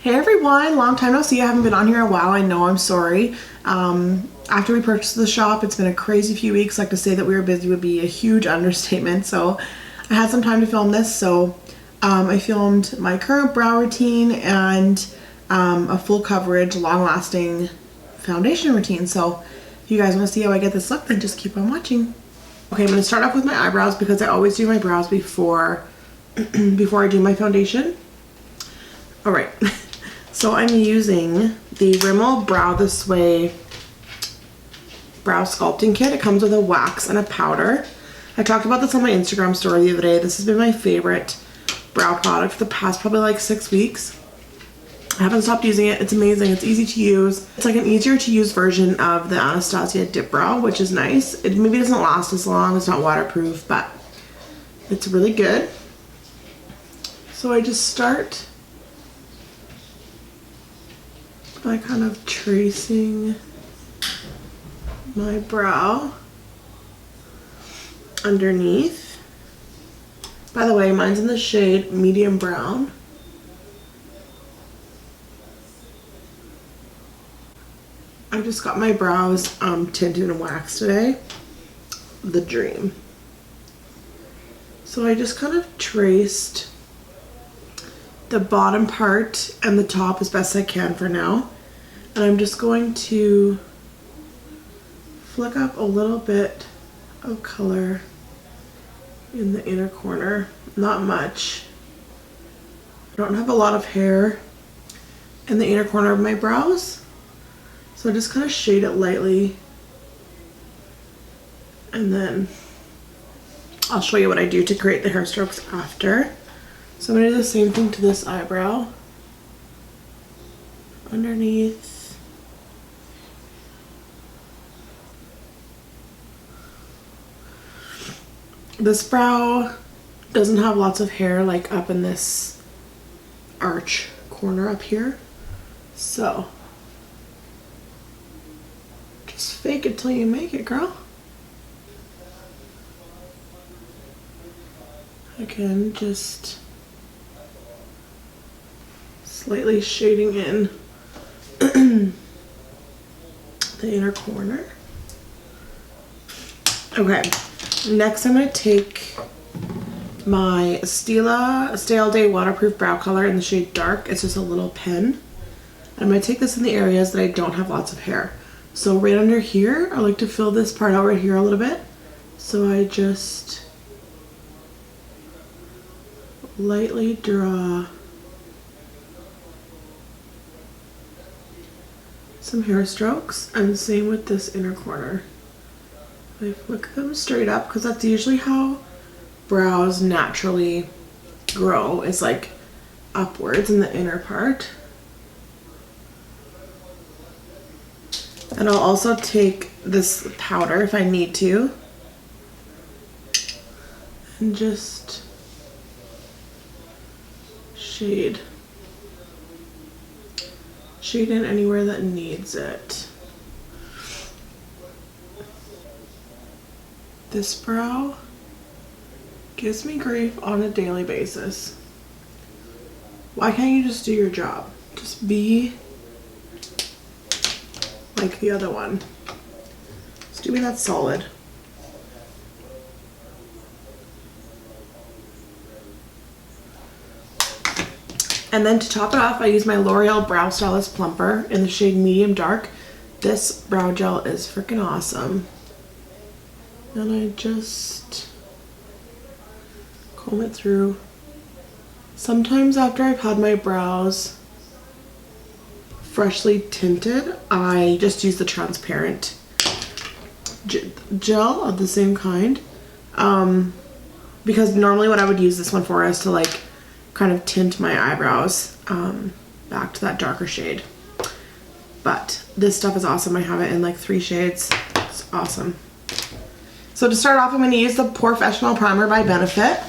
Hey everyone, long time no see. I haven't been on here in a while. I know, I'm sorry. After we purchased the shop, it's been a crazy few weeks. Like, to say that we were busy would be a huge understatement. So I had some time to film this. So I filmed my current brow routine and a full coverage, long lasting foundation routine. So if you guys want to see how I get this look, then just keep on watching. Okay, I'm going to start off with my eyebrows because I always do my brows before I do my foundation. All right. So I'm using the Rimmel Brow This Way Brow Sculpting Kit. It comes with a wax and a powder. I talked about this on my Instagram story the other day. This has been my favorite brow product for the past probably like 6 weeks. I haven't stopped using it. It's amazing. It's easy to use. It's like an easier to use version of the Anastasia Dip Brow, which is nice. It maybe doesn't last as long. It's not waterproof, but it's really good. So I just start by kind of tracing my brow underneath. By the way, mine's in the shade medium brown. I just got my brows tinted and waxed today. The dream. So I just kind of traced the bottom part and the top as best I can for now. And I'm just going to flick up a little bit of color in the inner corner. Not much. I don't have a lot of hair in the inner corner of my brows, so I just kind of shade it lightly, and then I'll show you what I do to create the hair strokes after. So I'm going to do the same thing to this eyebrow. Underneath. This brow doesn't have lots of hair like up in this arch corner up here. So just fake it till you make it, girl. Again, just slightly shading in the inner corner. Okay, next I'm going to take my Stila Stay All Day Waterproof Brow Color in the shade Dark. It's just a little pen. I'm going to take this in the areas that I don't have lots of hair. So right under here, I like to fill this part out right here a little bit. So I just lightly draw some hair strokes, and same with this inner corner. I flick them straight up because that's usually how brows naturally grow, is like upwards in the inner part. And I'll also take this powder if I need to and just shade in anywhere that needs it. This brow gives me grief on a daily basis. Why can't you just do your job? Just be like the other one. Just do me that solid. And then to top it off, I use my L'Oreal Brow Stylist Plumper in the shade Medium Dark. This brow gel is freaking awesome. And I just comb it through. Sometimes after I've had my brows freshly tinted, I just use the transparent gel of the same kind. Because normally what I would use this one for is to like kind of tint my eyebrows back to that darker shade. But this stuff is awesome. I have it in like 3 shades. It's awesome. So to start off, I'm going to use the Pore Fessional Primer by Benefit.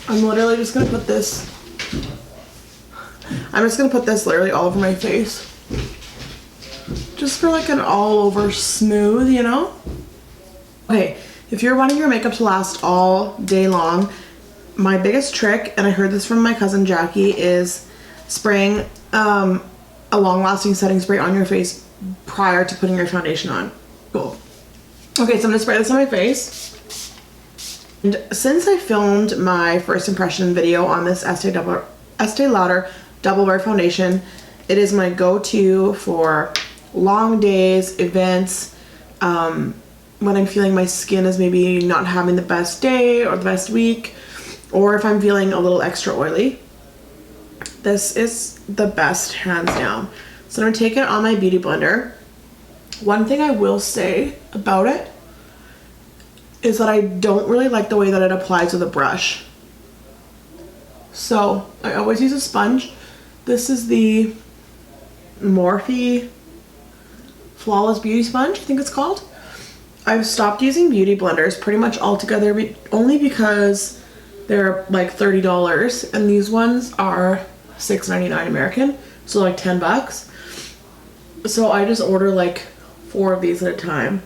I'm literally just going to put this, literally all over my face. Just for like an all over smooth, you know? Okay, if you're wanting your makeup to last all day long, my biggest trick, and I heard this from my cousin Jackie, is spraying a long-lasting setting spray on your face prior to putting your foundation on. Cool. Okay, so I'm gonna spray this on my face. And since I filmed my first impression video on this Estee Lauder Double Wear Foundation, it is my go-to for long days, events, when I'm feeling my skin is maybe not having the best day or the best week, or if I'm feeling a little extra oily. This is the best, hands down. So I'm gonna take it on my beauty blender. One thing I will say about it is that I don't really like the way that it applies with a brush. So I always use a sponge. This is the Morphe Flawless Beauty Sponge, I think it's called. I've stopped using beauty blenders pretty much altogether, only because they're like $30 and these ones are $6.99 American, so like 10 bucks. So I just order like 4 of these at a time,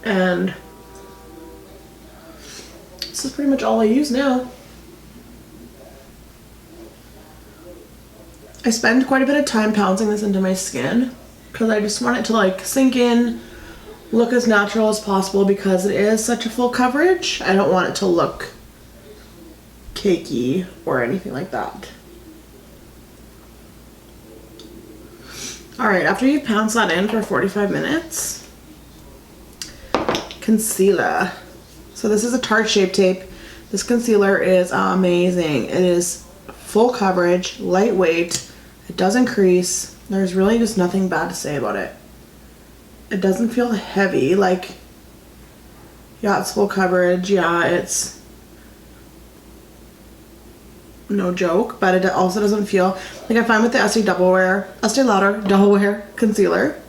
and this is pretty much all I use now. I spend quite a bit of time pouncing this into my skin because I just want it to like sink in, look as natural as possible, because it is such a full coverage. I don't want it to look cakey or anything like that. Alright, after you pounce that in for 45 minutes, concealer. So this is a Tarte Shape Tape. This concealer is amazing. It is full coverage, lightweight, it doesn't crease. There's really just nothing bad to say about it. It doesn't feel heavy, like, yeah, it's full coverage, yeah, it's no joke, but it also doesn't feel, like I find with the Estee Lauder Double Wear Concealer,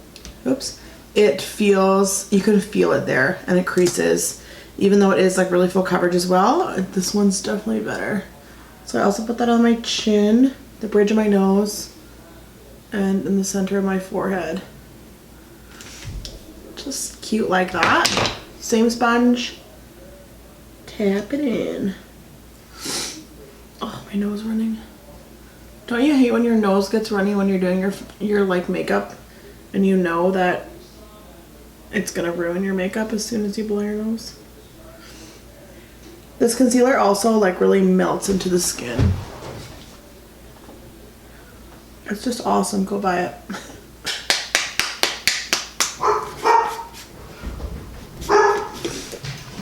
oops, it feels, you can feel it there, and it creases, even though it is like really full coverage as well. This one's definitely better. So I also put that on my chin, the bridge of my nose, and in the center of my forehead. Just cute like that. Same sponge. Tap it in. Oh, my nose running. Don't you hate when your nose gets runny when you're doing your like makeup and you know that it's gonna ruin your makeup as soon as you blow your nose? This concealer also like really melts into the skin. It's just awesome. Go buy it.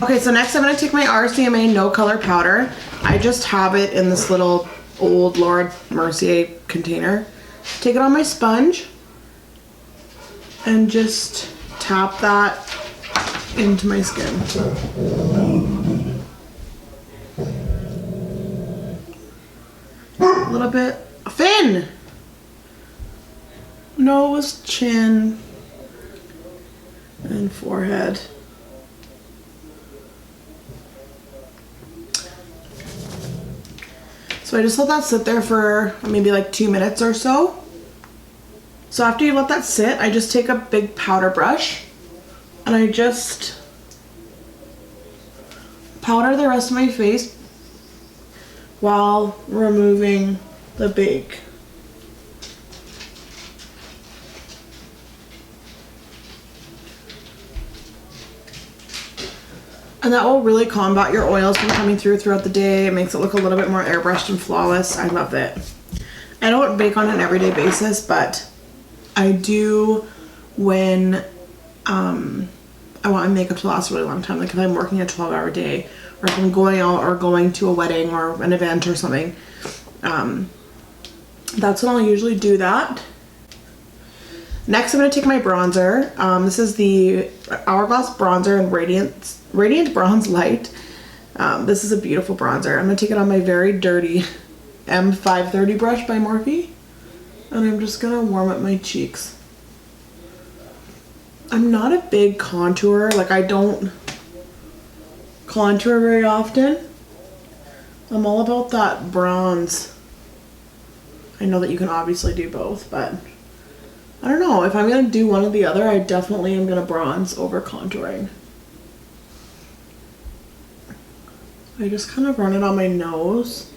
Okay, so next I'm going to take my RCMA No Color Powder. I just have it in this little old Laura Mercier container. Take it on my sponge and just tap that into my skin. A little bit. Finn! Nose, chin, and forehead. So I just let that sit there for maybe like 2 minutes or so. So after you let that sit, I just take a big powder brush and I just powder the rest of my face while removing the bake. And that will really combat your oils from coming throughout the day. It makes it look a little bit more airbrushed and flawless. I love it. I don't bake on an everyday basis, but I do when I want my makeup to last a really long time. Like if I'm working a 12-hour day, or if I'm going out or going to a wedding or an event or something. That's when I'll usually do that. Next, I'm going to take my bronzer. This is the Hourglass Bronzer in Radiant Bronze Light. This is a beautiful bronzer. I'm going to take it on my very dirty M530 brush by Morphe. And I'm just going to warm up my cheeks. I'm not a big contourer. Like, I don't contour very often. I'm all about that bronze. I know that you can obviously do both, but I don't know. If I'm going to do one or the other, I definitely am going to bronze over contouring. I just kind of run it on my nose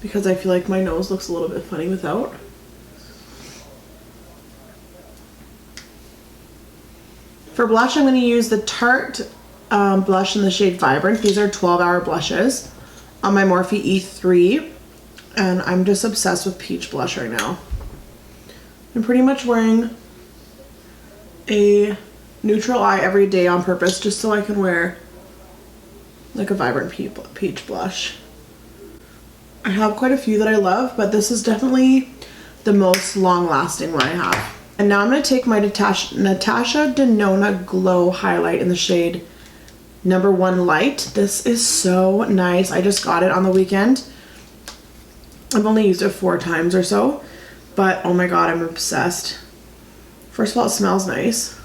because I feel like my nose looks a little bit funny without. For blush, I'm going to use the Tarte blush in the shade Vibrant. These are 12-hour blushes on my Morphe E3. And I'm just obsessed with peach blush right now. I'm pretty much wearing a neutral eye every day on purpose just so I can wear like a vibrant peach blush. I have quite a few that I love, but this is definitely the most long-lasting one I have. And now I'm going to take my Natasha Deanna Glow highlight in the shade number 1 Light. This is so nice. I just got it on the weekend. I've only used it 4 times or so, but oh my god, I'm obsessed. First of all, it smells nice.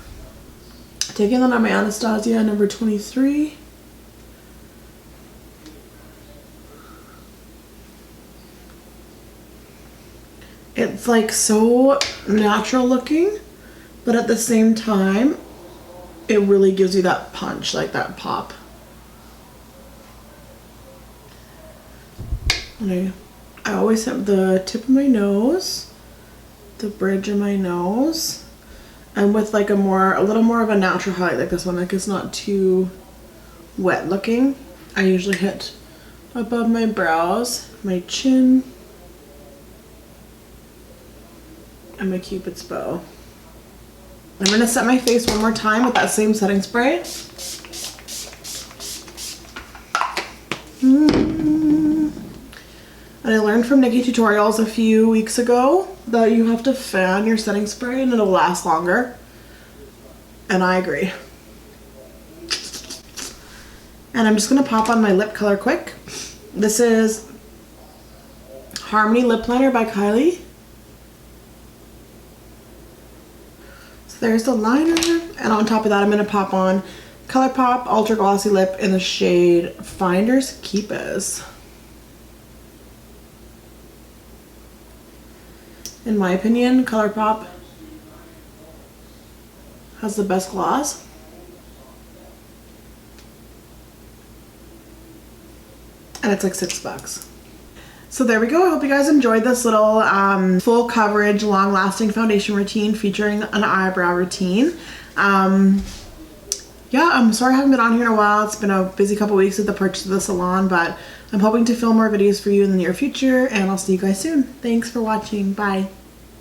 Taking that on my Anastasia number 23. It's like so natural looking, but at the same time, it really gives you that punch, like that pop. And I always have the tip of my nose, the bridge of my nose, and with like a little more of a natural highlight like this one, like it's not too wet looking. I usually hit above my brows, my chin, and my Cupid's bow. I'm going to set my face one more time with that same setting spray. And I learned from Nikki Tutorials a few weeks ago that you have to fan your setting spray and it'll last longer. And I agree. And I'm just going to pop on my lip color quick. This is Harmony Lip Liner by Kylie. There's the liner, and on top of that I'm going to pop on ColourPop Ultra Glossy Lip in the shade Finders Keepers. In my opinion, ColourPop has the best gloss. And it's like $6. So there we go. I hope you guys enjoyed this little full coverage, long-lasting foundation routine featuring an eyebrow routine. Yeah, I'm sorry I haven't been on here in a while. It's been a busy couple weeks with the purchase of the salon, but I'm hoping to film more videos for you in the near future, and I'll see you guys soon. Thanks for watching. Bye.